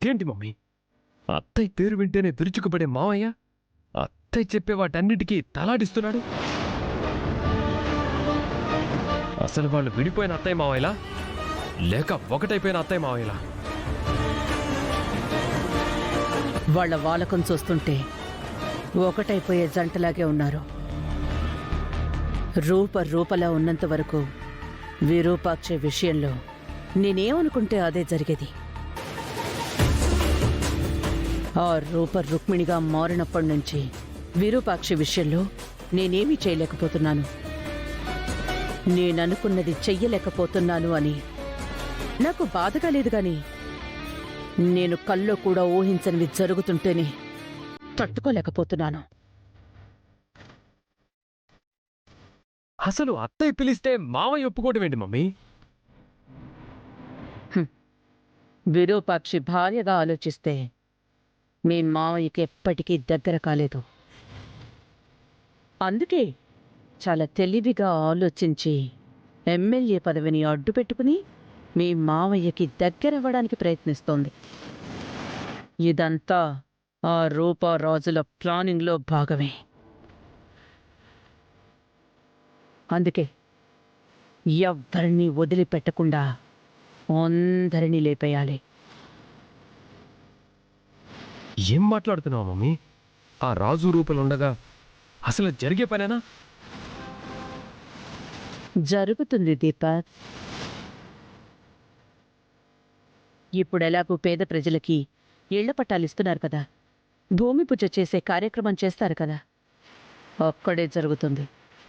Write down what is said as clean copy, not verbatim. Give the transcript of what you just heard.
అదేంటి మమ్మీ, అత్తయ్య పేరు వింటేనే విరుచుకుపడే మావయ్య అత్తయ్య చెప్పే వాటన్నిటికీ తలాడిస్తున్నాడు. అసలు వాళ్ళు విడిపోయిన అత్తయ్య మావయ్యలా లేక ఒకటైపోయిన అత్తయ్య మావయ్యలా? వాళ్ళ వాలకం చూస్తుంటే ఒకటైపోయే జంటలాగే ఉన్నారు. రూపలా ఉన్నంత వరకు విరూపాక్ష విషయంలో నేనేమనుకుంటే అదే జరిగేది. ఆ రూప రుక్మిణిగా మారినప్పటి నుంచి విరూపాక్షి విషయంలో నేనేమీ చేయలేకపోతున్నాను. నేననుకున్నది చెయ్యలేకపోతున్నాను అని నాకు బాధగా లేదు గాని నేను కల్లో కూడా ఊహించనివి జరుగుతుంటేనే తట్టుకోలేకపోతున్నాను. అసలు అత్తయ్య పిలిస్తే మావయ్య ఒప్పుకోవడం ఏంటి మమ్మీ? విరూపాక్షి భార్యగా ఆలోచిస్తే మీ మావయ్యకి ఎప్పటికీ దగ్గర కాలేదు. అందుకే చాలా తెలివిగా ఆలోచించి ఎమ్మెల్యే పదవిని అడ్డు పెట్టుకుని మీ మావయ్యకి దగ్గరవ్వడానికి ప్రయత్నిస్తోంది. ఇదంతా ఆ రూపారాజుల ప్లానింగ్లో భాగమే. అందుకే ఎవ్వరినీ వదిలిపెట్టకుండా అందరినీ లేపేయాలి. ఏం మాట్లాడుతున్నావు మమ్మీ? ఆ రాజు రూపలుండగా అసలు జరిగే పనేనా? జరుగుతుంది దీపక్. ఇప్పుడెలాగూ పేద ప్రజలకి ఇళ్ల పట్టాలిస్తున్నారు కదా, భూమి పూజ చేసే కార్యక్రమం చేస్తారు కదా, అక్కడే జరుగుతుంది.